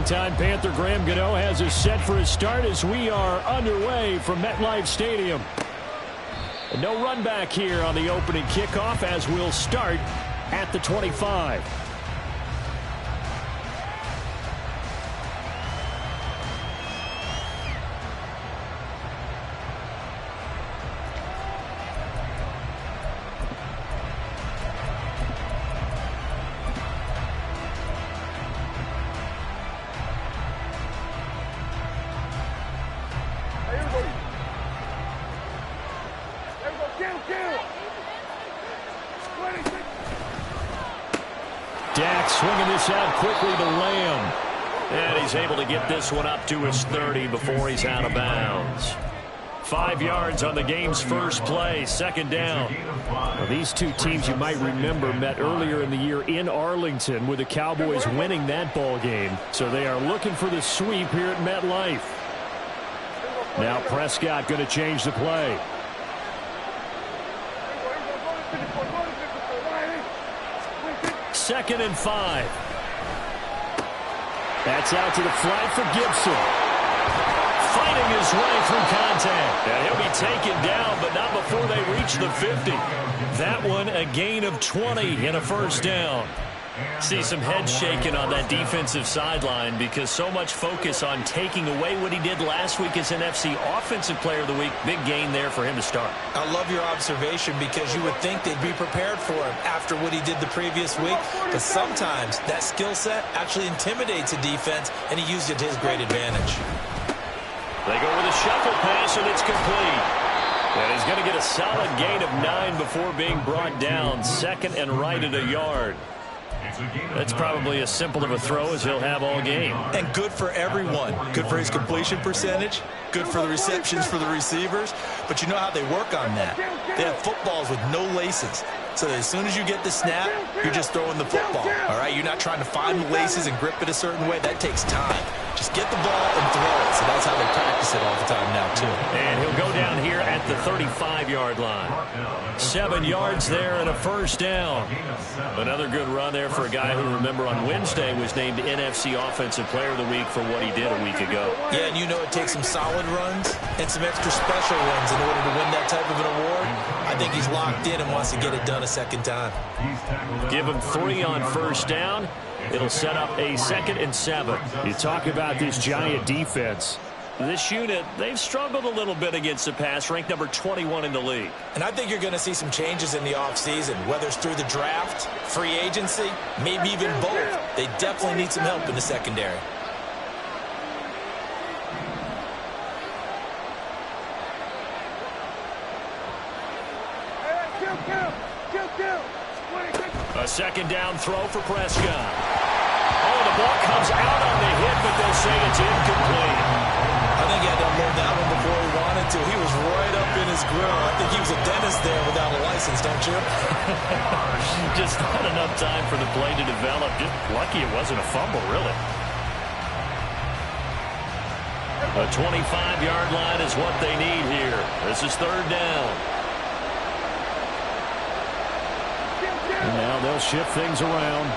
Longtime Panther Graham Gano has us set for his start as we are underway from MetLife Stadium. And no run back here on the opening kickoff as we'll start at the 25. Swinging this out quickly to Lamb. And he's able to get this one up to his 30 before he's out of bounds. 5 yards on the game's first play, second down. Well, these two teams you might remember met earlier in the year in Arlington with the Cowboys winning that ball game. So they are looking for the sweep here at MetLife. Now Prescott going to change the play. Second and 5. That's out to the flat for Gibson. Fighting his way through contact. And he'll be taken down, but not before they reach the 50. That one a gain of 20 and a first down. See some head shaking on that defensive sideline because so much focus on taking away what he did last week as NFC Offensive Player of the Week. Big gain there for him to start. I love your observation because you would think they'd be prepared for him after what he did the previous week. But sometimes that skill set actually intimidates a defense, and he used it to his great advantage. They go with a shuffle pass, and it's complete. And he's going to get a solid gain of 9 before being brought down. Second and right at a yard. That's probably as simple of a throw as he'll have all game. And good for everyone. Good for his completion percentage. Good for the receptions for the receivers. But you know how they work on that. They have footballs with no laces. So that as soon as you get the snap, you're just throwing the football. All right? You're not trying to find the laces and grip it a certain way. That takes time. Just get the ball and throw it. So that's how they practice it all the time now, too. And he'll go down here at the 35-yard line. 7 yards there and a first down. Another good run there for a guy who, remember, on Wednesday was named NFC Offensive Player of the Week for what he did a week ago. Yeah, and you know it takes some solid runs and some extra special runs in order to win that type of an award. I think he's locked in and wants to get it done a second time. Give him 3 on first down. It'll set up a 2nd and 7. You talk about this Giant defense. This unit, they've struggled a little bit against the pass, ranked number 21 in the league. And I think you're going to see some changes in the offseason, whether it's through the draft, free agency, maybe even both. They definitely need some help in the secondary. A second down throw for Prescott. Oh, the ball comes out on the hit, but they'll say it's incomplete. I think he had to unload that one before he wanted to. He was right up in his grill. I think he was a dentist there without a license, don't you? Just not enough time for the play to develop. Just lucky it wasn't a fumble, really. The 25-yard line is what they need here. This is third down. And now they'll shift things around.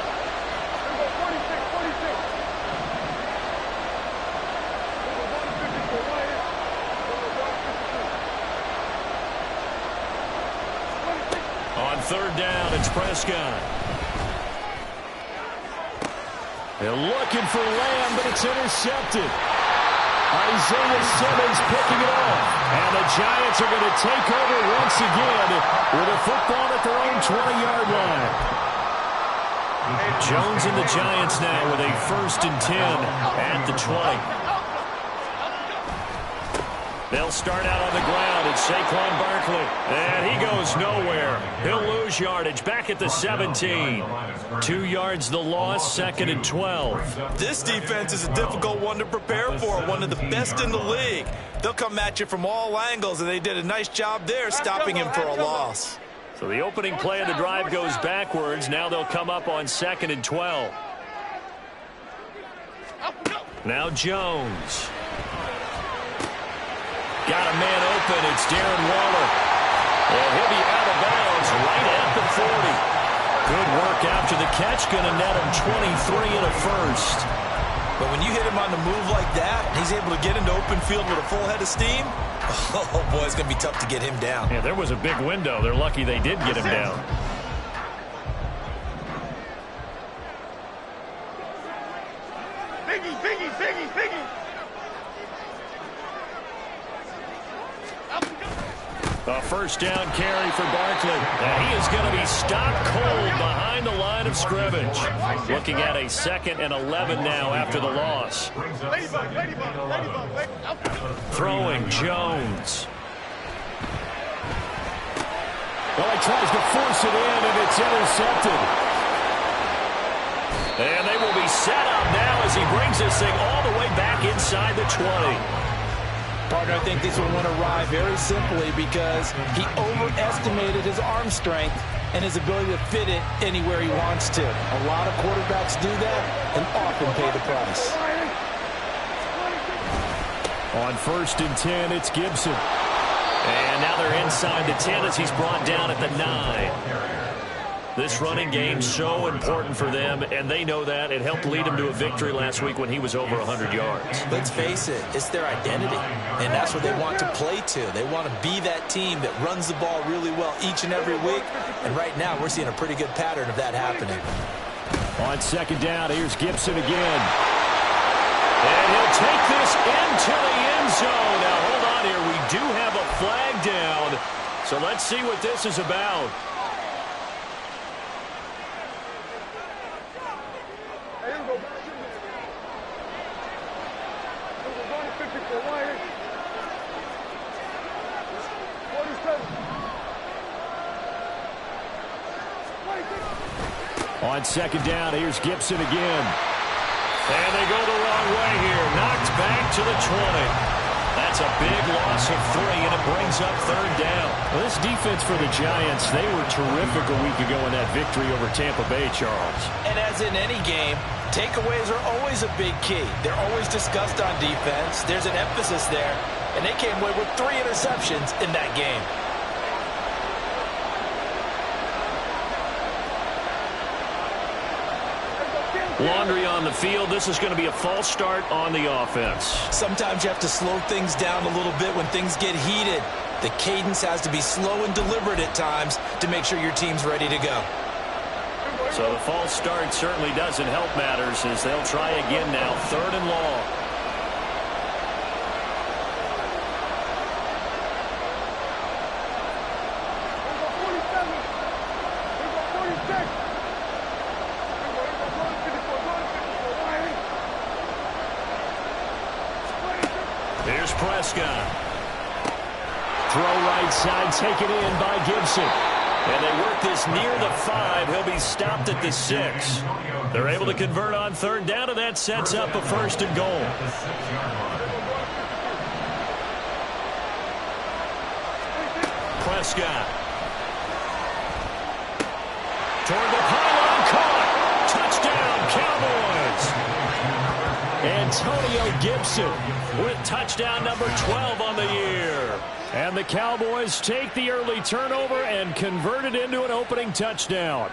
On third down, it's Prescott. They're looking for Lamb, but it's intercepted. Isaiah Simmons picking it off. And the Giants are going to take over once again with a football at their own 20-yard line. Jones and the Giants now with a 1st and 10 at the 20. They'll start out on the ground. It's Saquon Barkley. And he goes nowhere. He'll lose yardage back at the 17. 2 yards the loss, 2nd and 12. This defense is a difficult one to prepare for, one of the best in the league. They'll come at you from all angles, and they did a nice job there stopping him for a loss. So the opening play of the drive goes backwards. Now they'll come up on 2nd and 12. Now Jones. Got a man open. It's Darren Waller. And he'll be out of bounds right at the 40. Good work after the catch. Going to net him 23 and a first. But when you hit him on the move like that, and he's able to get into open field with a full head of steam, oh, boy, it's going to be tough to get him down. Yeah, there was a big window. They're lucky they did get him down. Biggie. A first down carry for Barkley. And he is going to be stopped cold behind the line of scrimmage. Looking at a 2nd and 11 now after the loss. Throwing Jones. Well, he tries to force it in, and it's intercepted. And they will be set up now as he brings this thing all the way back inside the 20. Partner, I think this will win a ride very simply because he overestimated his arm strength and his ability to fit it anywhere he wants to. A lot of quarterbacks do that and often pay the price. On 1st and 10, it's Gibson. And now they're inside the 10 as he's brought down at the 9. This running game so important for them, and they know that. It helped lead them to a victory last week when he was over 100 yards. Let's face it, it's their identity, and that's what they want to play to. They want to be that team that runs the ball really well each and every week, and right now we're seeing a pretty good pattern of that happening. On 2nd down, here's Gibson again. And he'll take this into the end zone. Now, hold on here. We do have a flag down, so let's see what this is about. On 2nd down, here's Gibson again. And they go the wrong way here. Knocked back to the 20. That's a big loss of 3, and it brings up 3rd down. Well, this defense for the Giants, they were terrific a week ago in that victory over Tampa Bay, Charles. And as in any game, takeaways are always a big key. They're always discussed on defense. There's an emphasis there, and they came away with 3 interceptions in that game. Laundry on the field. This is going to be a false start on the offense. Sometimes you have to slow things down a little bit when things get heated. The cadence has to be slow and deliberate at times to make sure your team's ready to go. So the false start certainly doesn't help matters as they'll try again now. 3rd and long. Here's Prescott. Throw right side, taken in by Gibson. And they work this near the 5. He'll be stopped at the 6. They're able to convert on 3rd down, and that sets up a 1st and goal. Prescott. Toward the pylon, caught. Touchdown, Cowboys. Antonio Gibson with touchdown number 12 on the year. And the Cowboys take the early turnover and convert it into an opening touchdown.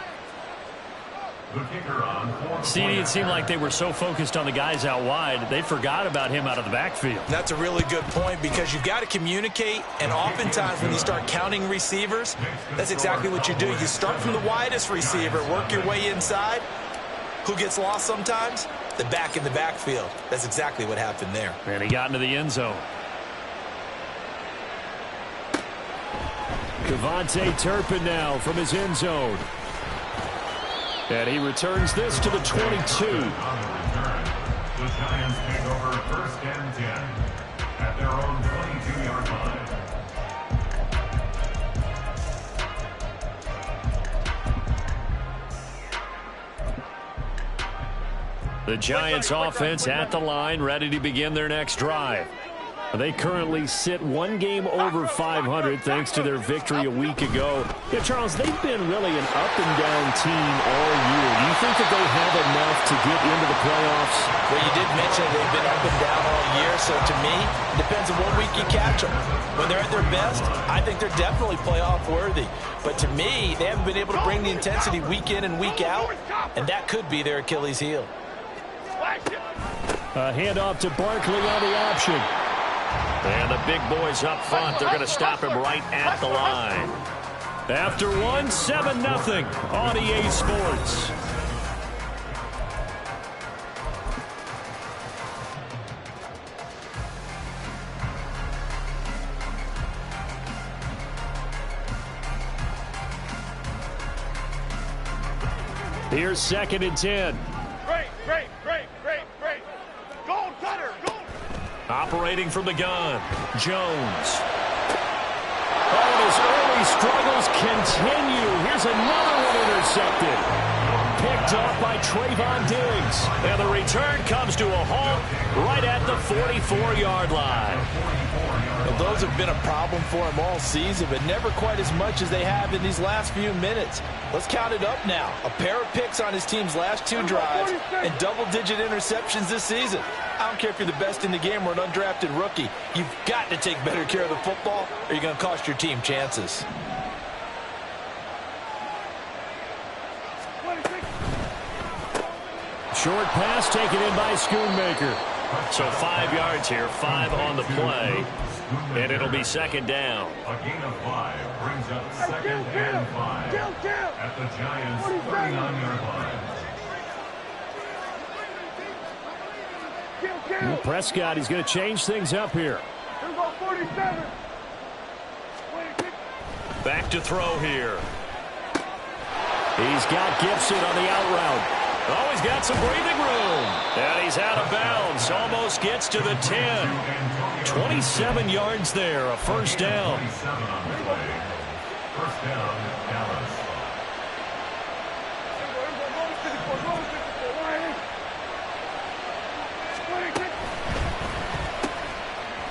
CD, it seemed like they were so focused on the guys out wide, they forgot about him out of the backfield. That's a really good point because you've got to communicate, and oftentimes when you start counting receivers, that's exactly what you do. You start from the widest receiver, work your way inside. Who gets lost sometimes? The back in the backfield. That's exactly what happened there. And he got into the end zone. Devontae Turpin now from his end zone. And he returns this to the 22. The Giants take over 1st and 10 at their own 22-yard line. The Giants offense at the line, ready to begin their next drive. They currently sit one game over 500 thanks to their victory a week ago. Yeah, Charles, they've been really an up-and-down team all year. Do you think that they have enough to get into the playoffs? Well, you did mention they've been up and down all year, so to me, it depends on what week you catch them. When they're at their best, I think they're definitely playoff-worthy. But to me, they haven't been able to bring the intensity week in and week out, and that could be their Achilles heel. A handoff to Barkley on the option. And the big boys up front, they're going to stop him right at the line. After one, 7-0 on EA Sports. Here's 2nd and 10. Great. Gold cutter, gold. Operating from the gun, Jones. Oh, his early struggles continue. Here's another one intercepted. Picked off by Trayvon Diggs. And the return comes to a halt right at the 44-yard line. Well, those have been a problem for him all season, but never quite as much as they have in these last few minutes. Let's count it up now. A pair of picks on his team's last 2 drives and double-digit interceptions this season. I don't care if you're the best in the game or an undrafted rookie. You've got to take better care of the football or you're going to cost your team chances. Short pass taken in by Schoonmaker. So 5 yards here, 5 on the play. And it'll be 2nd down. A gain of 5 brings up 2nd and 5 at the Giants' 39-yard line. Prescott, he's going to change things up here. Back to throw here. He's got Gibson on the out route. Oh, he's got some breathing room. And he's out of bounds. Almost gets to the 10. 27 yards there, a 1st down. 27 on the play. 1st down, Dallas.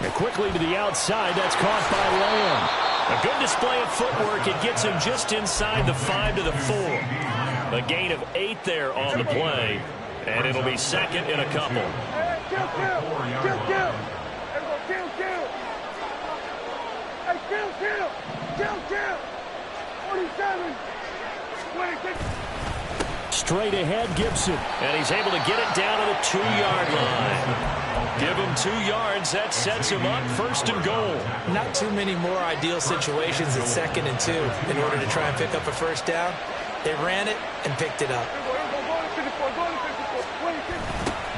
And quickly to the outside. That's caught by Lamb. A good display of footwork. It gets him just inside the 5 to the 4. A gain of 8 there on the play. And it'll be 2nd and a couple. Straight ahead, Gibson. And he's able to get it down to the 2-yard line. Give him 2 yards. That sets him up 1st and goal. Not too many more ideal situations at 2nd and 2 in order to try and pick up a 1st down. They ran it and picked it up.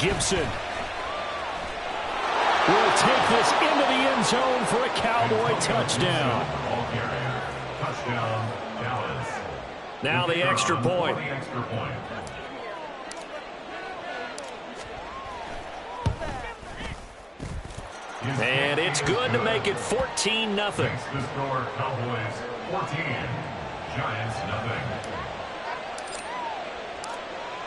Gibson will take this into the end zone for a Cowboy touchdown. Touchdown, Dallas. Now the extra point. And it's good to make it 14-0. The score, Cowboys 14, Giants 0.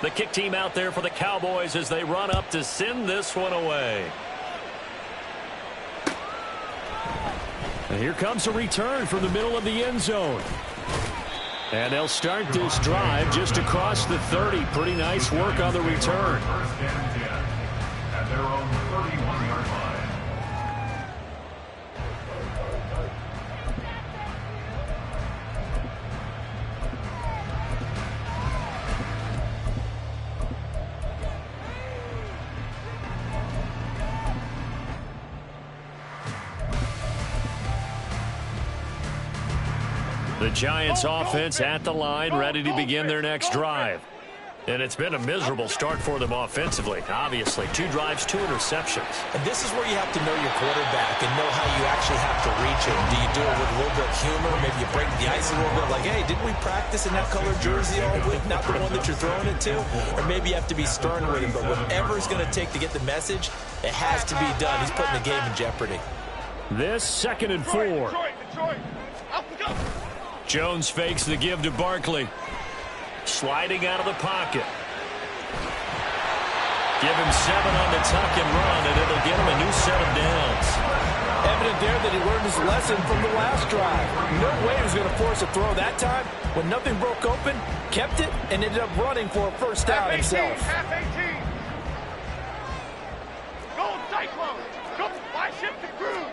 The kick team out there for the Cowboys as they run up to send this one away. And here comes a return from the middle of the end zone. And they'll start this drive just across the 30. Pretty nice work on the return. 1st and 10 at their own 31-yard line. The Giants offense at the line, ready to begin their next drive. And it's been a miserable start for them offensively. Obviously, 2 drives, 2 interceptions. And this is where you have to know your quarterback and know how you actually have to reach him. Do you do it with a little bit of humor? Maybe you break the ice a little bit like, hey, didn't we practice in that colored jersey all week? Not the one that you're throwing it to? Or maybe you have to be stern with him. But whatever it's going to take to get the message, it has to be done. He's putting the game in jeopardy. This 2nd and 4. Detroit. Up we go. Jones fakes the give to Barkley. Sliding out of the pocket. Give him 7 on the tuck and run, and it'll get him a new set of downs. Evident there that he learned his lesson from the last drive. No way he was going to force a throw that time. When nothing broke open, kept it, and ended up running for a 1st down himself. Half 18. Go Cyclone. Go fly ship to Cruz.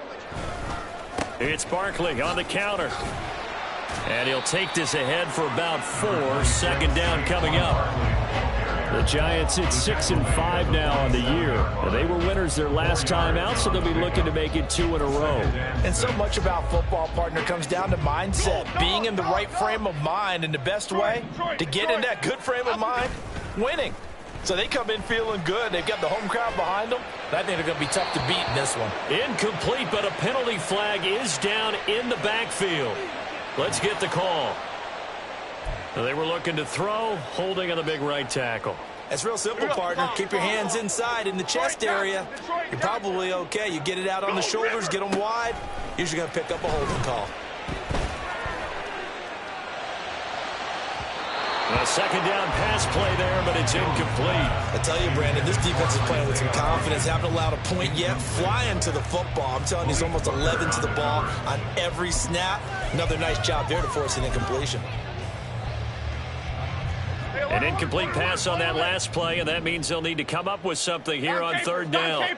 It's Barkley on the counter. And he'll take this ahead for about 4. 2nd down coming up. The Giants at 6-5 now on the year. They were winners their last time out, so they'll be looking to make it 2 in a row. And so much about football, partner, comes down to mindset. Being in the right frame of mind, and the best way to get in that good frame of mind, winning. So they come in feeling good. They've got the home crowd behind them. I think they're going to be tough to beat in this one. Incomplete, but a penalty flag is down in the backfield. Let's get the call. They were looking to throw, holding on the big right tackle. It's real simple, partner. Keep your hands inside in the chest area. You're probably okay. You get it out on the shoulders, get them wide. Usually going to pick up a holding call. A second down pass play there, but it's incomplete. I tell you, Brandon, this defense is playing with some confidence. Haven't allowed a point yet. Flying to the football. I'm telling you, he's almost 11 to the ball on every snap. Another nice job there to force an incompletion. An incomplete pass on that last play, and that means they'll need to come up with something here on third down.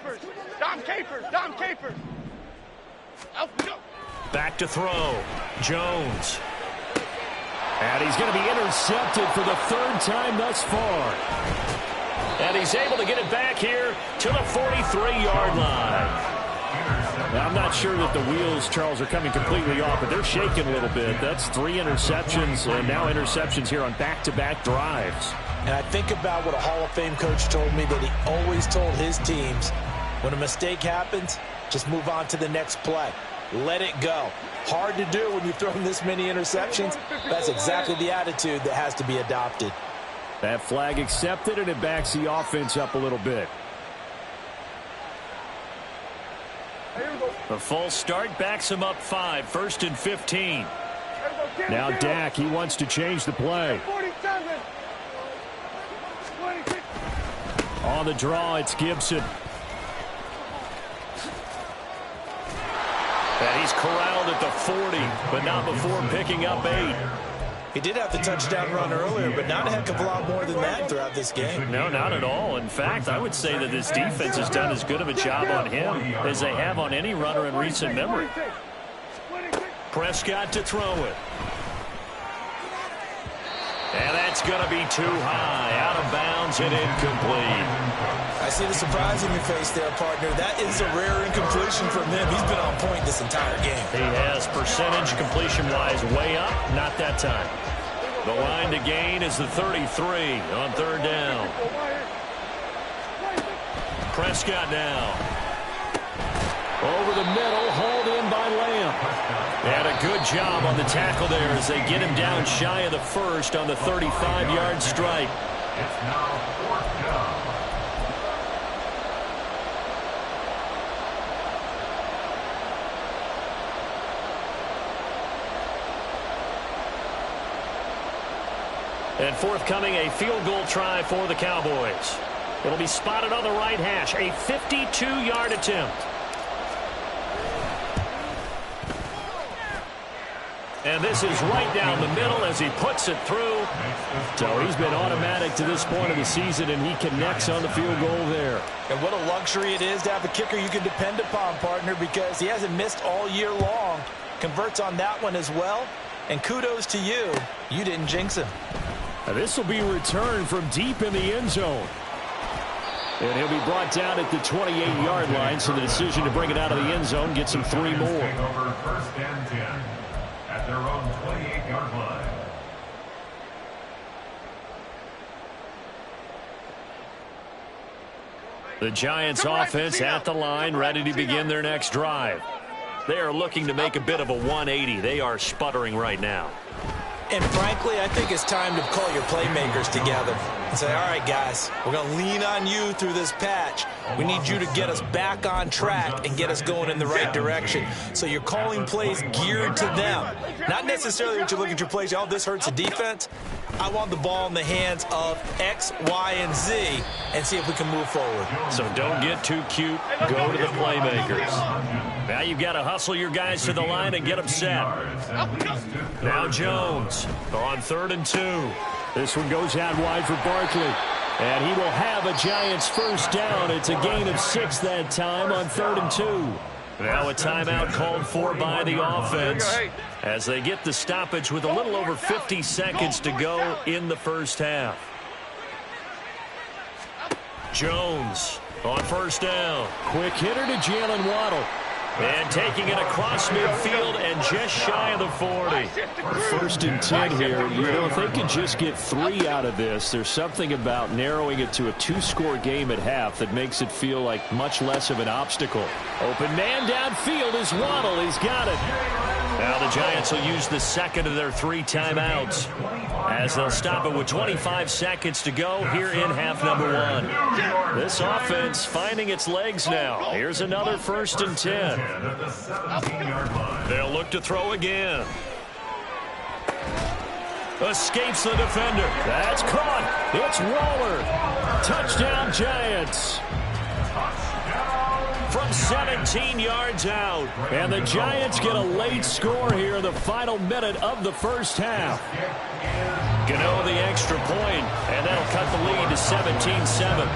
Dom Capers. Back to throw. Jones. And he's going to be intercepted for the third time thus far. And he's able to get it back here to the 43-yard line. Now, I'm not sure that the wheels, Charles, are coming completely off, but they're shaking a little bit. That's 3 interceptions, and now interceptions here on back-to-back drives. And I think about what a Hall of Fame coach told me, that he always told his teams, when a mistake happens, just move on to the next play. Let it go. Hard to do when you've thrown this many interceptions. That's exactly the attitude that has to be adopted. That flag accepted, and it backs the offense up a little bit. The false start backs him up 5, 1st and 15. Now Dak, he wants to change the play. On the draw, it's Gibson. And he's corralled at the 40, but not before picking up 8. He did have the touchdown run earlier, but not a heck of a lot more than that throughout this game. No, not at all. In fact, I would say that this defense has done as good of a job on him as they have on any runner in recent memory. Prescott to throw it. And that's going to be too high. Out of bounds and incomplete. I see the surprise in your face there, partner. That is a rare incompletion from him. He's been on point this entire game. He has percentage completion-wise way up. Not that time. The line to gain is the 33 on third down. Prescott now. Over the middle, hauled in by Lamb. And a good job on the tackle there as they get him down shy of the first on the 35-yard strike. It's now 4th down. And forthcoming, a field goal try for the Cowboys. It'll be spotted on the right hash. A 52-yard attempt. And this is right down the middle as he puts it through. So he's been automatic to this point of the season, and he connects on the field goal there. And what a luxury it is to have a kicker you can depend upon, partner, because he hasn't missed all year long. Converts on that one as well. And kudos to you. You didn't jinx him. Now this will be returned from deep in the end zone. And he'll be brought down at the 28-yard line, so the decision to bring it out of the end zone gets him 3 more. Over 1st and 10 at their own 28-yard line. The Giants offense at the line, ready to begin their next drive. They are looking to make a bit of a 180. They are sputtering right now. And frankly, I think it's time to call your playmakers together and say, all right, guys, we're going to lean on you through this patch. We need you to get us back on track and get us going in the right direction. So you're calling plays geared to them. Not necessarily that you look at your plays, oh, this hurts the defense. I want the ball in the hands of X, Y, and Z and see if we can move forward. So don't get too cute. Go to the playmakers. Now you've got to hustle your guys to the line and get them set. Now Jones on 3rd and 2. This one goes out wide for Barkley. And he will have a Giants first down. It's a gain of 6 that time on 3rd and 2. Now a timeout called for by the offense as they get the stoppage with a little over 50 seconds to go in the first half. Jones on first down. Quick hitter to Jalen Waddle. And taking it across midfield and just shy of the 40. 1st and 10 here. You know, if they can just get 3 out of this, there's something about narrowing it to a 2-score game at half that makes it feel like much less of an obstacle. Open man downfield is Waddle. He's got it. Now the Giants will use the second of their 3 timeouts as they'll stop it with 25 seconds to go here in half number 1. This offense finding its legs now. Here's another 1st and 10. They'll look to throw again. Escapes the defender. That's caught. It's Waller. Touchdown, Giants. From 17 yards out. And the Giants get a late score here in the final minute of the first half. Gano the extra point, and that'll cut the lead to 17-7.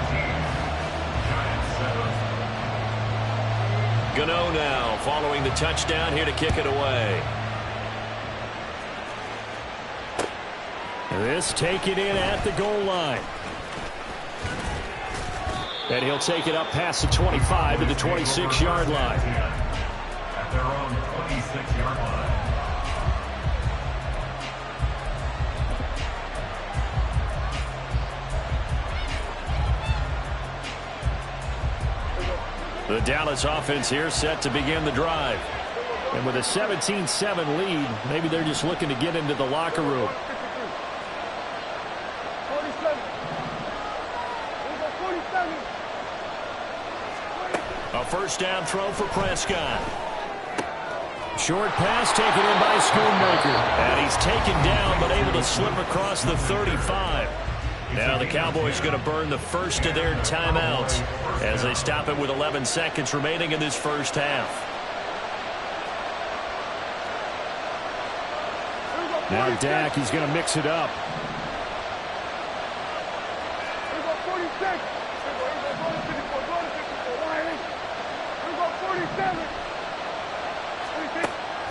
Gano now following the touchdown here to kick it away. This taken in at the goal line. And he'll take it up past the 25 to the 26-yard line. At their own 26-yard line. The Dallas offense here set to begin the drive. And with a 17-7 lead, maybe they're just looking to get into the locker room. A first down throw for Prescott. Short pass taken in by Schoonmaker. And he's taken down but able to slip across the 35. Now the Cowboys going to burn the first of their timeouts as they stop it with 11 seconds remaining in this first half. Now Dak, he's going to mix it up.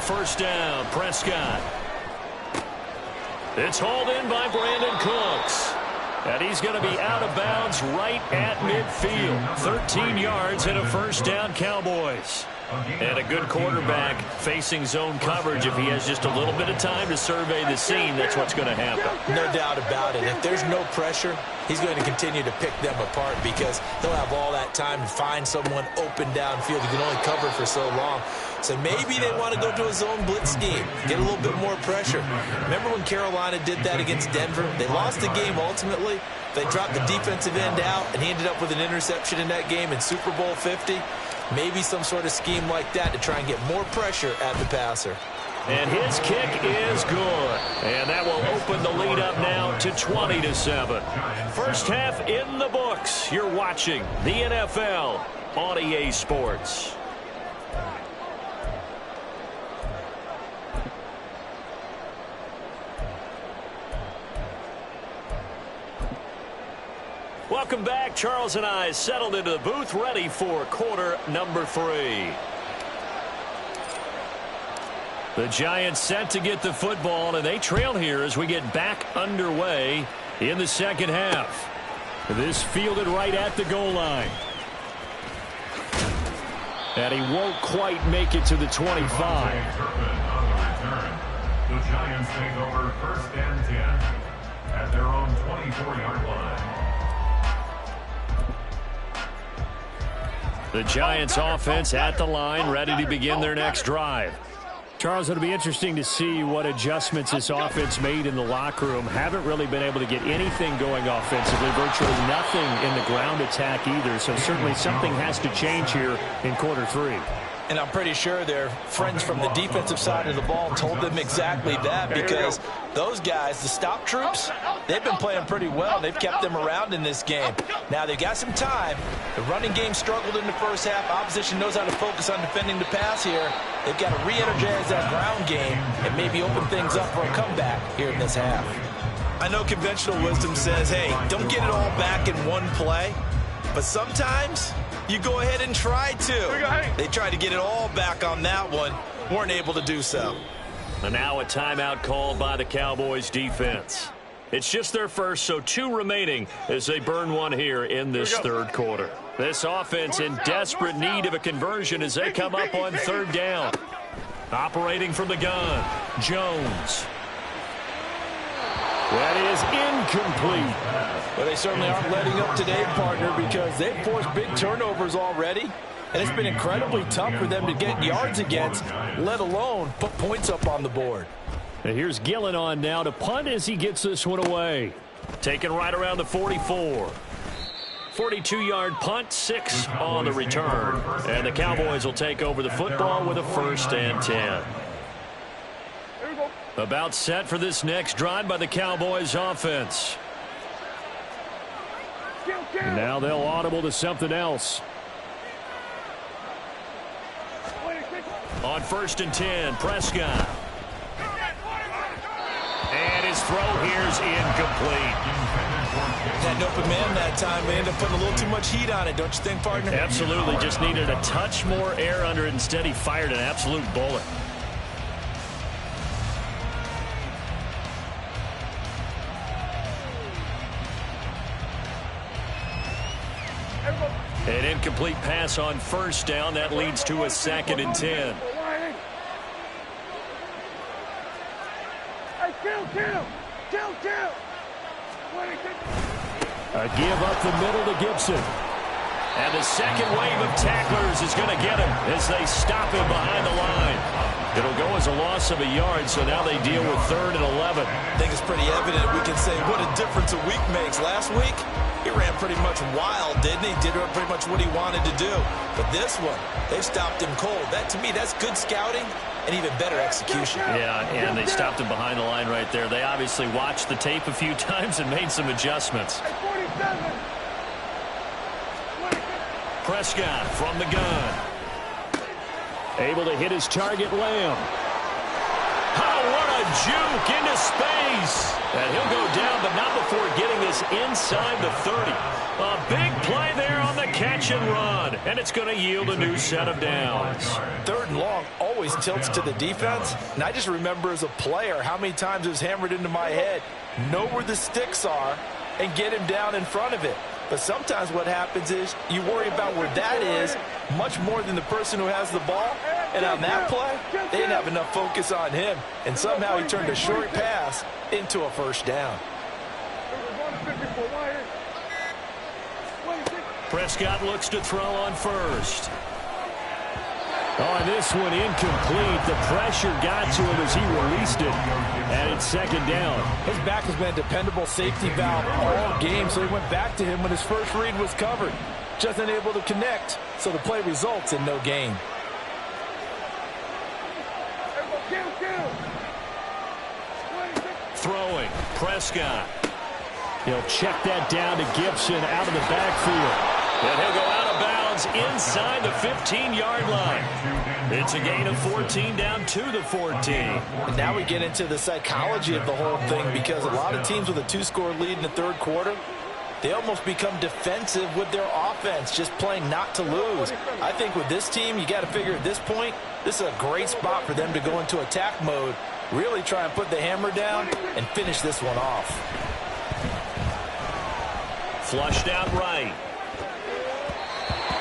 First down, Prescott. It's hauled in by Brandon Cooks. And he's going to be out of bounds right at midfield. 13 yards and a first down, Cowboys. And a good quarterback facing zone coverage. If he has just a little bit of time to survey the scene, that's what's going to happen. No doubt about it. If there's no pressure, he's going to continue to pick them apart because he'll have all that time to find someone open downfield. He can only cover for so long. So maybe they want to go to a zone blitz scheme, get a little bit more pressure. Remember when Carolina did that against Denver? They lost the game ultimately. They dropped the defensive end out, and he ended up with an interception in that game in Super Bowl 50. Maybe some sort of scheme like that to try and get more pressure at the passer. And his kick is good. And that will open the lead up now to 20-7. First half in the books. You're watching the NFL on EA Sports. Welcome back. Charles and I settled into the booth, ready for quarter number 3. The Giants set to get the football, and they trail here as we get back underway in the second half. This fielded right at the goal line. And he won't quite make it to the 25. The Giants take over 1st and 10 at their own 24-yard line. The Giants offense at the line, ready to begin their next drive. Charles, it'll be interesting to see what adjustments this offense made in the locker room. Haven't really been able to get anything going offensively, virtually nothing in the ground attack either. So certainly something has to change here in quarter 3. And I'm pretty sure their friends from the defensive side of the ball told them exactly that, because those guys, the stop troops, they've been playing pretty well. They've kept them around in this game. Now they've got some time. The running game struggled in the first half. Opposition knows how to focus on defending the pass here. They've got to re-energize that ground game and maybe open things up for a comeback here in this half. I know conventional wisdom says, hey, don't get it all back in one play. But sometimes you go ahead and try to. They tried to get it all back on that one. Weren't able to do so. And now a timeout called by the Cowboys defense. It's just their first, so 2 remaining as they burn one here in this third quarter. This offense in desperate need of a conversion as they come up on 3rd down. Operating from the gun, Jones. That is incomplete. Well, they certainly aren't letting up today, partner, because they've forced big turnovers already. And it's been incredibly tough for them to get yards against, let alone put points up on the board. And here's Gillen on now to punt as he gets this one away. Taken right around the 44. 42-yard punt, 6 on the return. And the Cowboys will take over the football with a 1st and 10. About set for this next drive by the Cowboys offense. And now they'll audible to something else. On 1st and 10, Prescott. And his throw here's incomplete. Had an open man that time. They ended up putting a little too much heat on it, don't you think, partner? Absolutely. Just needed a touch more air under it. Instead, he fired an absolute bullet. An incomplete pass on 1st down. That leads to a 2nd and 10. A give up the middle to Gibson. And the second wave of tacklers is going to get him as they stop him behind the line. It'll go as a loss of a yard, so now they deal with 3rd and 11. I think it's pretty evident. We can say what a difference a week makes. Last week, he ran pretty much wild, didn't he? Did pretty much what he wanted to do. But this one, they've stopped him cold. That, to me, that's good scouting and even better execution. Yeah, and they stopped him behind the line right there. They obviously watched the tape a few times and made some adjustments. Prescott from the gun. Able to hit his target, Lamb. Oh, what a juke into space. And he'll go down, but not before getting this inside the 30. A big play there on the catch and run. And it's going to yield a new set of downs. 3rd and long always tilts to the defense. And I just remember as a player how many times it was hammered into my head. Know where the sticks are and get him down in front of it. But sometimes what happens is you worry about where that is much more than the person who has the ball. And on that play, they didn't have enough focus on him. And somehow he turned a short pass into a 1st down. Prescott looks to throw on 1st. Oh, and this one incomplete. The pressure got to him as he released it. And it's 2nd down. His back has been a dependable safety valve all game, so he went back to him when his first read was covered. Just unable to connect, so the play results in no gain. Throwing, Prescott. He'll check that down to Gibson out of the backfield. And he'll go out of bounds inside the 15-yard line. It's a gain of 14 down to the 14. And now we get into the psychology of the whole thing, because a lot of teams with a 2-score lead in the 3rd quarter, they almost become defensive with their offense, just playing not to lose. I think with this team, you got to figure at this point, this is a great spot for them to go into attack mode, really try and put the hammer down and finish this one off. Flushed out right.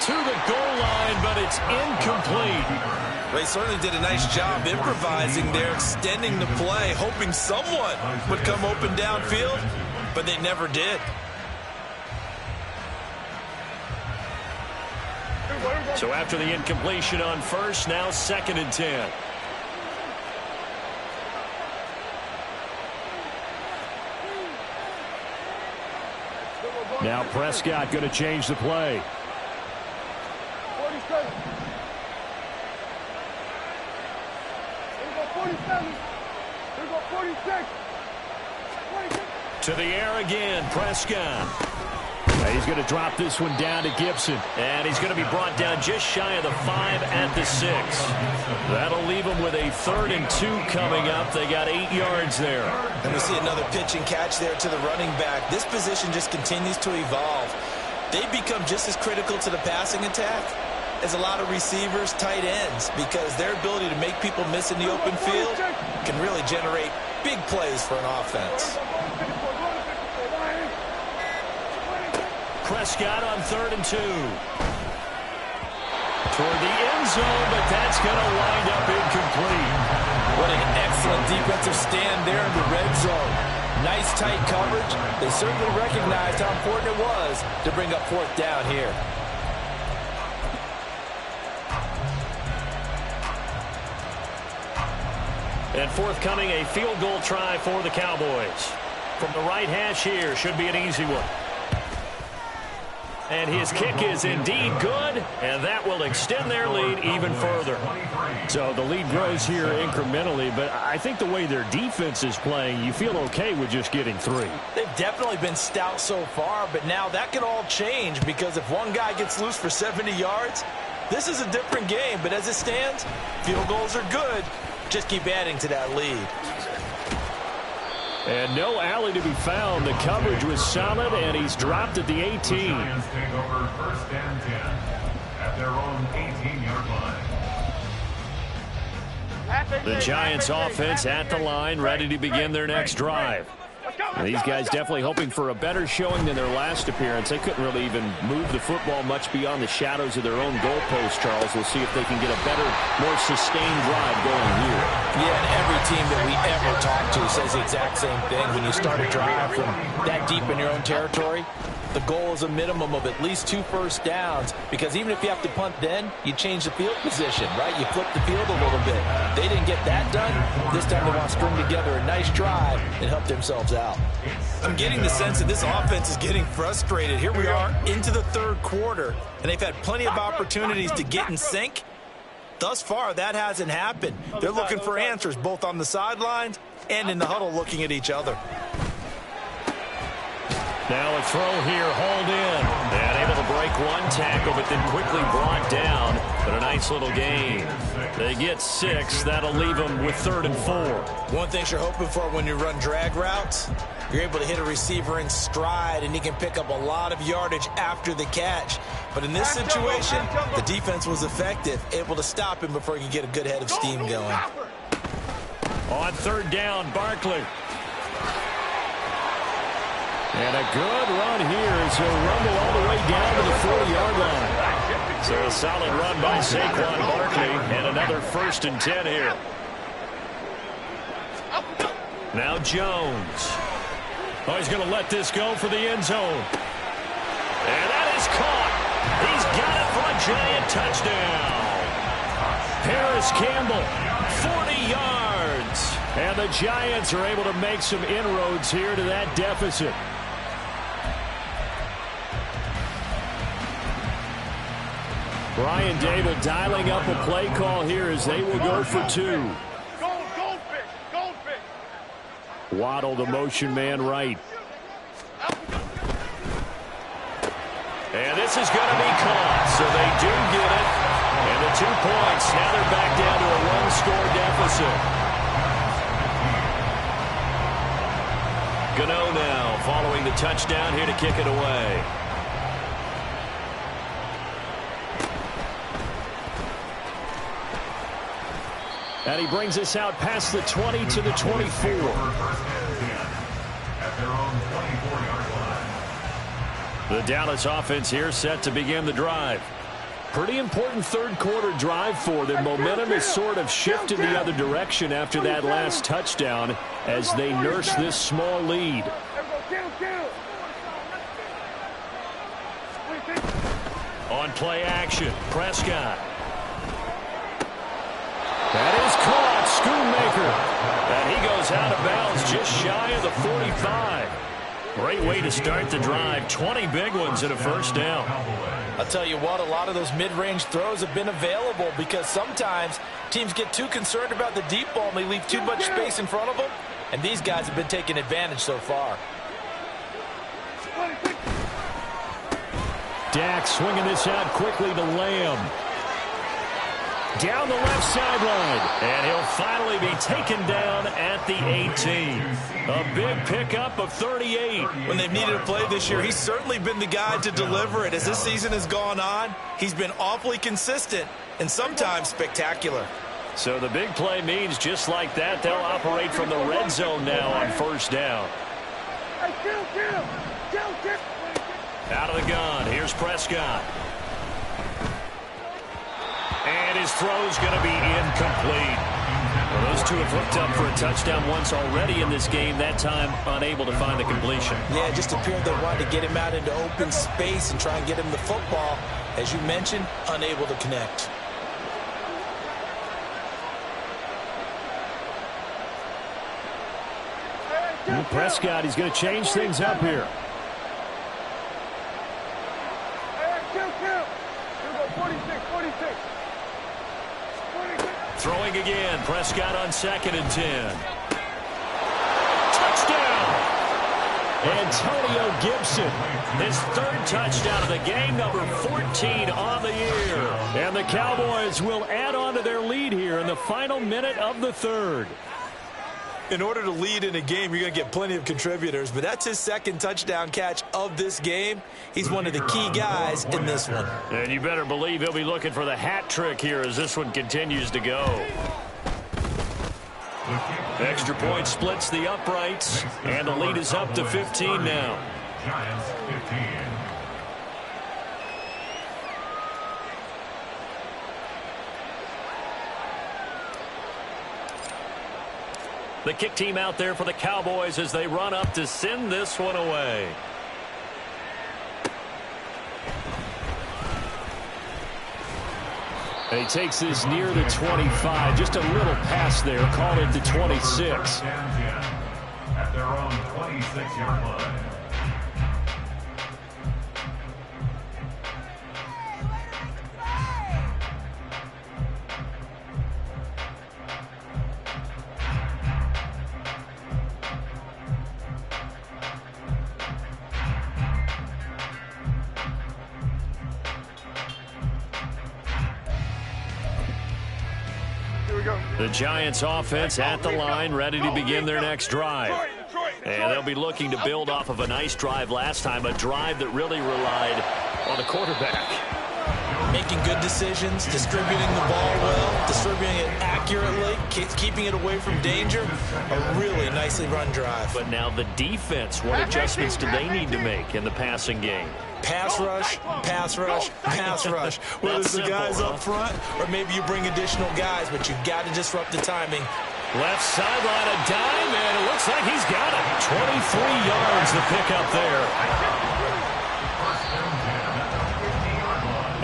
To the goal line, but it's incomplete. They certainly did a nice job improvising there, extending the play, hoping someone would come open downfield, but they never did. So after the incompletion on 1st, now 2nd and 10. Now Prescott going to change the play. To the air again, Prescott. He's going to drop this one down to Gibson. And he's going to be brought down just shy of the 5 at the 6. That'll leave him with a 3rd and 2 coming up. They got 8 yards there. And we see another pitch and catch there to the running back. This position just continues to evolve. They become just as critical to the passing attack as a lot of receivers, tight ends, because their ability to make people miss in the open field can really generate big plays for an offense. Prescott on 3rd and 2. Toward the end zone, but that's going to wind up incomplete. What an excellent defensive stand there in the red zone. Nice tight coverage. They certainly recognized how important it was to bring up 4th down here. And forthcoming, a field goal try for the Cowboys. From the right hash here, should be an easy one. And his kick is indeed good, and that will extend their lead even further. So the lead grows here incrementally, but I think the way their defense is playing, you feel okay with just getting 3. They've definitely been stout so far, but now that can all change because if one guy gets loose for 70 yards, this is a different game. But as it stands, field goals are good. Just keep adding to that lead. And no alley to be found. The coverage was solid, and he's dropped at the 18. The Giants take over 1st and 10 at their own 18-yard line. The Giants offense at the line, ready to begin their next drive. And these guys definitely hoping for a better showing than their last appearance. They couldn't really even move the football much beyond the shadows of their own goalpost, Charles. We'll see if they can get a better, more sustained drive going here. Yeah, and every team that we ever talk to says the exact same thing. When you start a drive from that deep in your own territory, the goal is a minimum of at least 2 first downs, because even if you have to punt then, you change the field position, right? You flip the field a little bit. They didn't get that done. This time they want to string together a nice drive and help themselves out. I'm getting the sense that this offense is getting frustrated. Here we are into the 3rd quarter, and they've had plenty of opportunities to get in sync. Thus far, that hasn't happened. They're looking for answers both on the sidelines and in the huddle looking at each other. Now a throw here, hauled in. And able to break one tackle, but then quickly brought down. But a nice little gain. They get 6. That'll leave them with 3rd and 4. One thing you're hoping for when you run drag routes, you're able to hit a receiver in stride, and he can pick up a lot of yardage after the catch. But in this situation, the defense was effective, able to stop him before he could get a good head of steam going. On 3rd down, Barkley. And a good run here as he'll rumble all the way down to the 40-yard line. So a solid run by Saquon Barkley, and another 1st and 10 here. Now Jones. Oh, he's going to let this go for the end zone. And that is caught. He's got it for a giant touchdown. Harris Campbell, 40 yards. And the Giants are able to make some inroads here to that deficit. Brian Dable dialing up a play call here as they will go for 2. Goldfish. Waddle, the motion man, right. And this is going to be caught, so they do get it. And the 2 points, now they're back down to a 1-score deficit. Gano now following the touchdown here to kick it away. And he brings us out past the 20 to the 24. The Dallas offense here set to begin the drive. Pretty important 3rd quarter drive for them. Momentum is sort of shifted the other direction after that last touchdown as they nurse this small lead. On play action, Prescott. That is caught, Schoonmaker. And he goes out of bounds just shy of the 45. Great way to start the drive. 20 big ones and a 1st down. I'll tell you what, a lot of those mid-range throws have been available because sometimes teams get too concerned about the deep ball and they leave too much space in front of them. And these guys have been taking advantage so far. Dak swinging this out quickly to Lamb. Down the left sideline. And he'll finally be taken down at the 18. A big pickup of 38. When they've needed a play this year, he's certainly been the guy to deliver it. As this season has gone on, he's been awfully consistent and sometimes spectacular. So the big play means just like that, they'll operate from the red zone now on 1st down. Out of the gun, here's Prescott. And his throw's going to be incomplete. Well, those two have hooked up for a touchdown once already in this game, that time unable to find the completion. Yeah, it just appeared they wanted to get him out into open space and try and get him the football. As you mentioned, unable to connect. And Prescott, he's going to change things up here. Throwing again, Prescott on 2nd and 10. Touchdown! Antonio Gibson. His 3rd touchdown of the game, number 14 on the year. And the Cowboys will add on to their lead here in the final minute of the 3rd. In order to lead in a game, you're going to get plenty of contributors, but that's his 2nd touchdown catch of this game. He's one of the key guys in this one. And you better believe he'll be looking for the hat trick here as this one continues to go. Extra point splits the uprights, and the lead is up to 15 now. Giants 15. The kick team out there for the Cowboys as they run up to send this one away. And he takes this near the 25. Just a little pass there. Called it to 26. At their own 26-yard line. The Giants offense at the line, ready to begin their next drive. And they'll be looking to build off of a nice drive last time, a drive that really relied on the quarterback. Making good decisions, distributing the ball well, distributing it accurately, keeping it away from danger. A really nicely run drive. But now the defense, what adjustments do they need to make in the passing game? Pass rush, pass rush, pass rush. Whether it's the guys up front or maybe you bring additional guys, but you've got to disrupt the timing. Left sideline, a dime, and it looks like he's got it. 23 yards to pick up there.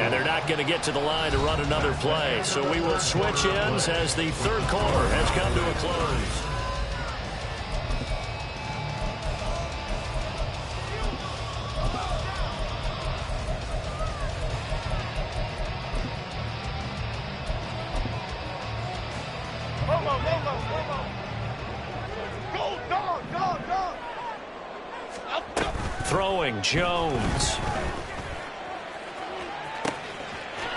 And they're not going to get to the line to run another play. So we will switch ends as the 3rd quarter has come to a close. Throwing, Jones.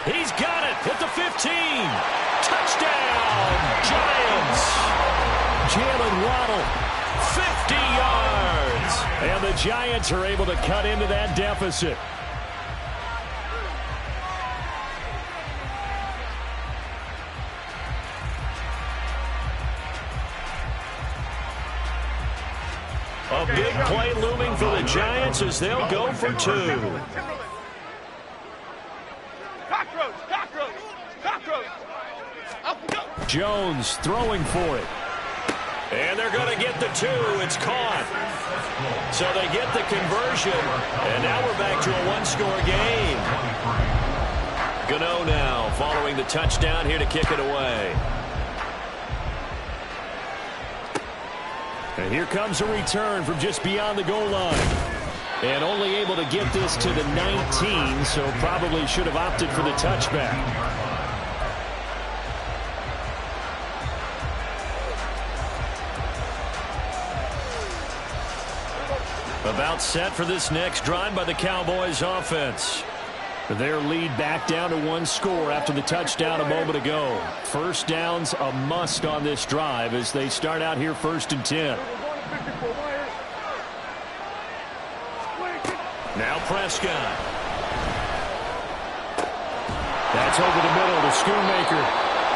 He's got it at the 15. Touchdown, Giants. Jalen Waddle, 50 yards. And the Giants are able to cut into that deficit. A big play looming for the Giants as they'll go for 2. Jones throwing for it. And they're going to get the 2. It's caught. So they get the conversion. And now we're back to a 1-score game. Gano now following the touchdown here to kick it away. And here comes a return from just beyond the goal line. And only able to get this to the 19, so probably should have opted for the touchback. About set for this next drive by the Cowboys offense. Their lead back down to 1 score after the touchdown a moment ago. First down's a must on this drive as they start out here 1st and 10. Now Prescott. That's over the middle to Schoonmaker.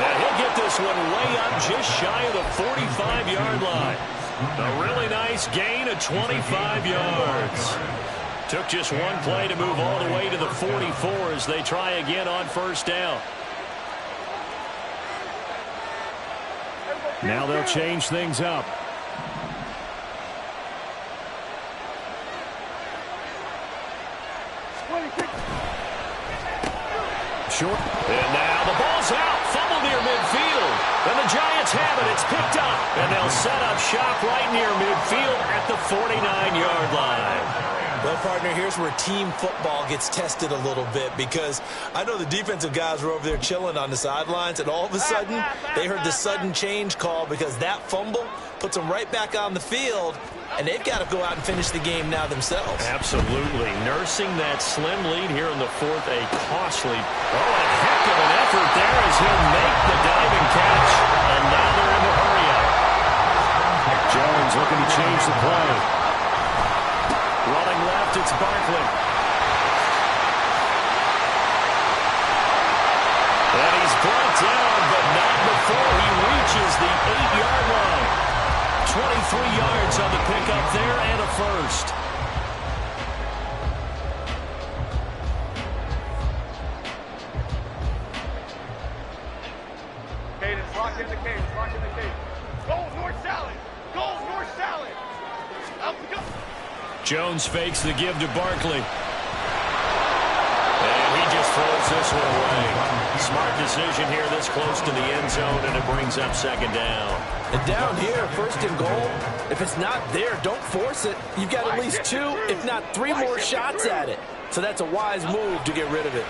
And he'll get this one way up just shy of the 45-yard line. A really nice gain of 25 yards. Took just one play to move all the way to the 44 as they try again on first down. Now they'll change things up. Short. And now the ball's out. Fumble near midfield. And the Giants have it. It's picked up. And they'll set up shop right near midfield at the 49-yard line. Well, partner, here's where team football gets tested a little bit, because I know the defensive guys were over there chilling on the sidelines, and all of a sudden they heard the sudden change call because that fumble puts them right back on the field, and they've got to go out and finish the game now themselves. Absolutely. Nursing that slim lead here in the fourth, a costly, a heck of an effort there as he'll make the diving catch. And now they're in the hurry-up. Jones looking to change the play. Running left, it's Barkley. And he's brought down, but not before he reaches the 8-yard line. 23 yards on the pickup there and a first. Cadence, lock in the cadence, lock in the cadence. Goal, north salad. Goal, north salad. Out we go. Jones fakes the give to Barkley. And he just throws this one away. Smart decision here this close to the end zone, and it brings up second down. And down here, first and goal, if it's not there, don't force it. You've got at least 2, if not 3 more shots at it. So that's a wise move to get rid of it.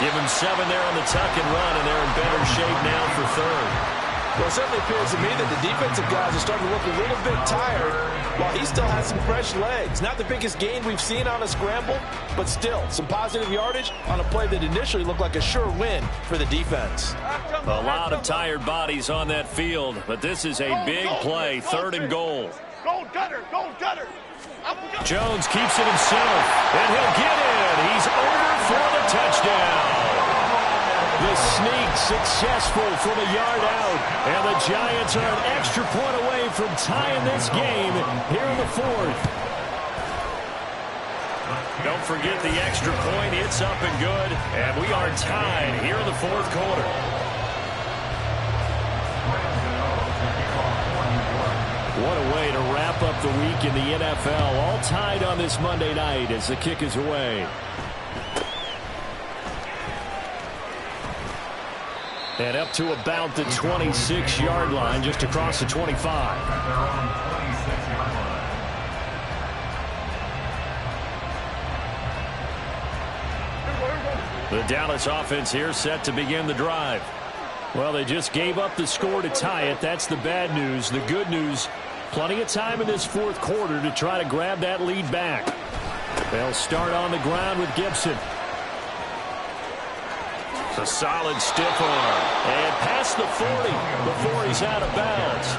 Give him 7 there on the tuck and run, and they're in better shape now for third. Well, it certainly appears to me that the defensive guys are starting to look a little bit tired while he still has some fresh legs. Not the biggest gain we've seen on a scramble, but still some positive yardage on a play that initially looked like a sure win for the defense. A lot of tired bodies on that field, but this is a big play, third and goal. Goal gutter, goal gutter. Jones keeps it himself, and he'll get in. He's over for the touchdown. The sneak successful from a yard out, and the Giants are an extra point away from tying this game here in the fourth. Don't forget the extra point. It's up and good, and we are tied here in the fourth quarter. What a way to wrap up the week in the NFL. All tied on this Monday night as the kick is away. And up to about the 26-yard line, just across the 25. The Dallas offense here set to begin the drive. Well, they just gave up the score to tie it. That's the bad news. The good news, plenty of time in this fourth quarter to try to grab that lead back. They'll start on the ground with Gibson. A solid stiff arm. And past the 40 before he's out of bounds.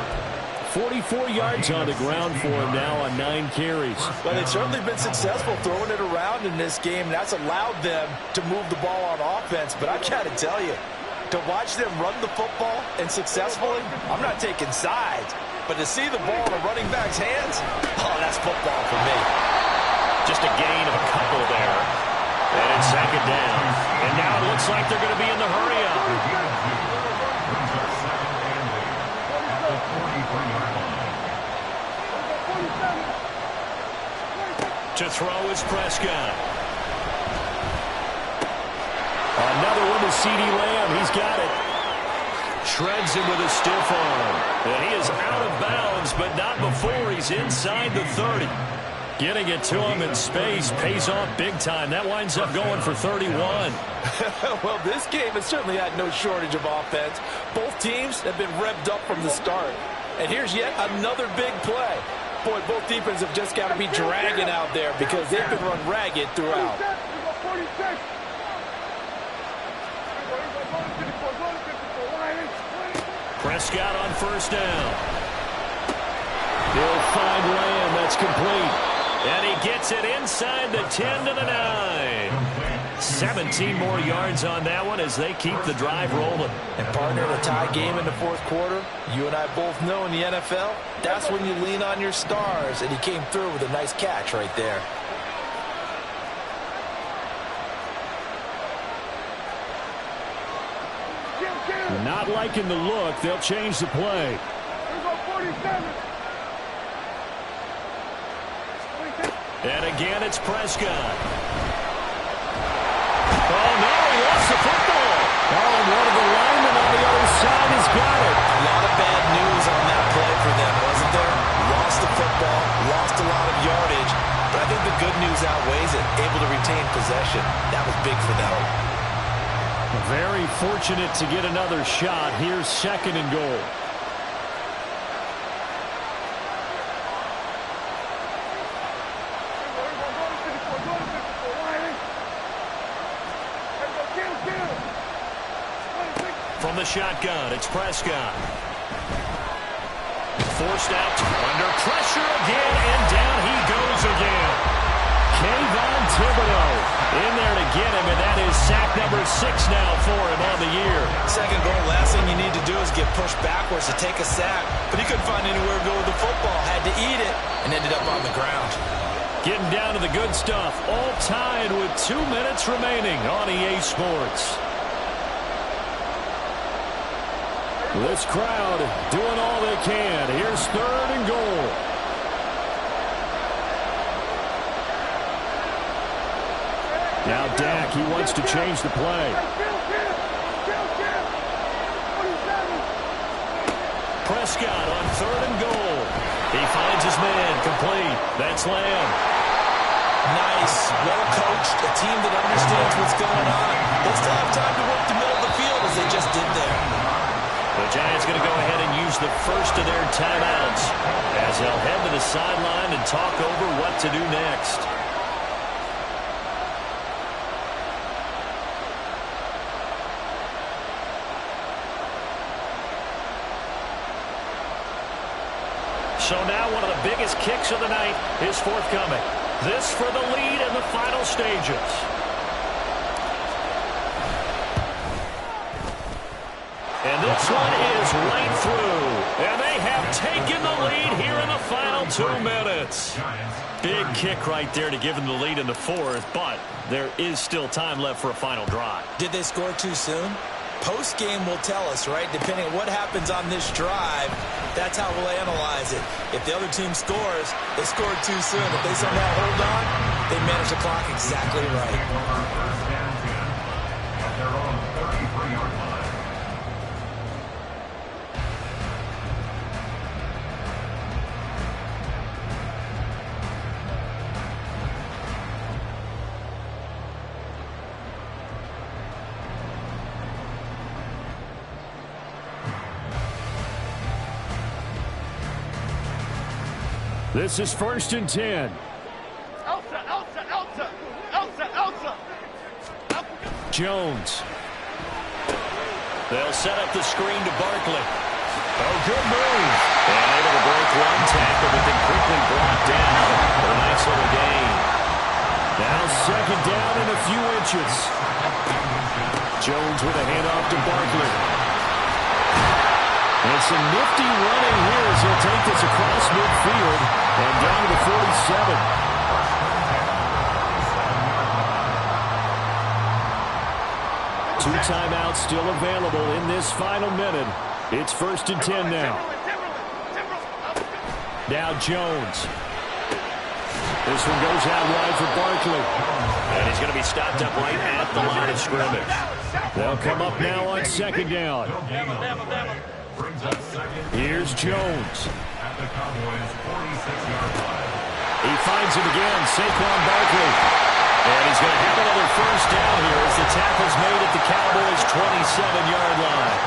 44 yards on the ground for him now on 9 carries. Well, they've certainly been successful throwing it around in this game, and that's allowed them to move the ball on offense. But I got to tell you, to watch them run the football and successfully, I'm not taking sides. But to see the ball in a running back's hands, oh, that's football for me. Just a gain of a couple there. And it's second down. And now it looks like they're going to be in the hurry-up. To throw is Prescott. Another one to CeeDee Lamb. He's got it. Shreds him with a stiff arm. And he is out of bounds, but not before he's inside the 30. Getting it to him in space pays off big time. That winds up going for 31. Well, this game has certainly had no shortage of offense. Both teams have been revved up from the start. And here's yet another big play. Boy, both defenses have just got to be dragging out there because they've been run ragged throughout. Prescott on first down. He'll find Lamb. That's complete. And he gets it inside the 10 to the 9. 17 more yards on that one as they keep the drive rolling. And partner, in a tie game in the fourth quarter, you and I both know in the NFL, that's when you lean on your stars, and he came through with a nice catch right there. Not liking the look. They'll change the play. And again, it's Prescott. Oh, no, he lost the football. Oh, and one of the linemen on the other side has got it. A lot of bad news on that play for them, wasn't there? Lost the football, lost a lot of yardage, but I think the good news outweighs it. Able to retain possession. That was big for them. Very fortunate to get another shot. Here's 2nd and goal. From the shotgun, it's Prescott. Forced out, under pressure again, and down he goes again. Kayvon Thibodeau in there to get him, and that is sack number 6 now for him on the year. Second goal, last thing you need to do is get pushed backwards to take a sack, but he couldn't find anywhere to go with the football, had to eat it, and ended up on the ground. Getting down to the good stuff, all tied with 2 minutes remaining on EA Sports. This crowd doing all they can. Here's 3rd and goal. Now Dak, he wants to change the play. Prescott on 3rd and goal. He finds his man, complete. That's Lamb. Nice, well coached, a team that understands what's going on. They still have time to work the middle of the field as they just did there. The Giants going to go ahead and use the first of their timeouts as they'll head to the sideline and talk over what to do next. So now one of the biggest kicks of the night is forthcoming. This for the lead in the final stages. And this one is right through. And they have taken the lead here in the final 2 minutes. Big kick right there to give them the lead in the fourth, but there is still time left for a final drive. Did they score too soon? Post-game will tell us, right? Depending on what happens on this drive, that's how we'll analyze it. If the other team scores, they scored too soon. If they somehow hold on, they manage the clock exactly right. At their own 33-yard line. This is 1st and 10. Elsa. Jones. They'll set up the screen to Barkley. Oh, good move. And able to break one tackle, but then quickly brought down for a nice little gain. Now 2nd down and a few inches. Jones with a handoff to Barkley. And some nifty running here as he'll take this across midfield and down to the 47. Two timeouts still available in this final minute. It's 1st and 10 now. Now Jones. This one goes out wide for Barkley. And he's going to be stopped up right at the line of scrimmage. They'll come up now on 2nd down. Here's Jones. At the Cowboys' 46-yard line. He finds it again, Saquon Barkley. And he's going to have another 1st down here as the tackle's made at the Cowboys' 27-yard line.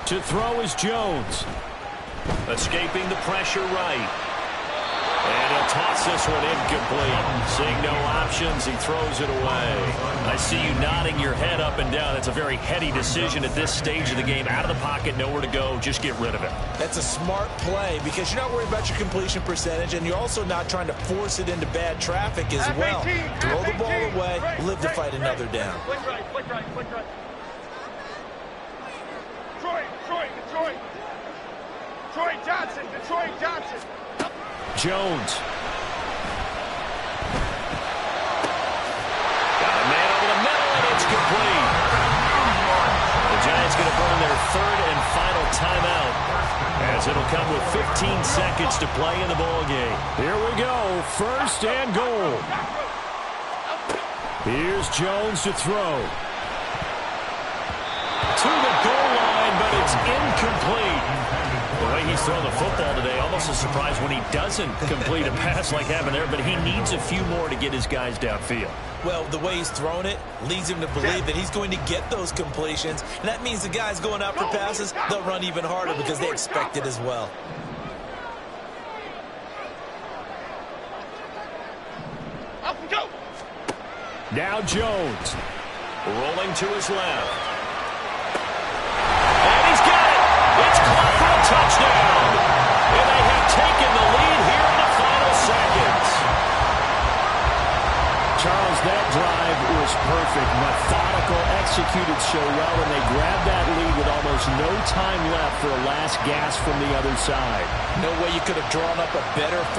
To throw is Jones. Escaping the pressure right. And he'll toss this one incomplete. Seeing no options, he throws it away. I see you nodding your head up and down. It's a very heady decision at this stage of the game. Out of the pocket, nowhere to go. Just get rid of it. That's a smart play because you're not worried about your completion percentage, and you're also not trying to force it into bad traffic as well. Throw the ball away, live to fight another down. Flick right. Detroit Johnson. Jones. Got a man over the middle, and it's complete. The Giants going to burn their third and final timeout, as it'll come with 15 seconds to play in the ball game. Here we go, first and goal. Here's Jones to throw. To the goal line, but it's incomplete. The way he's throwing the football today, almost a surprise when he doesn't complete a pass like happened there, but he needs a few more to get his guys downfield. Well, the way he's thrown it leads him to believe that he's going to get those completions, and that means the guys going out for passes, they'll run even harder because they expect it as well. Up and go. Now Jones. Rolling to his left. And he's got it. It's caught for a touchdown. And they have taken the lead here in the final seconds. Charles, that drive was perfect. Methodical, executed so well, and they grabbed that lead with almost no time left for a last gasp from the other side. No way you could have drawn up a better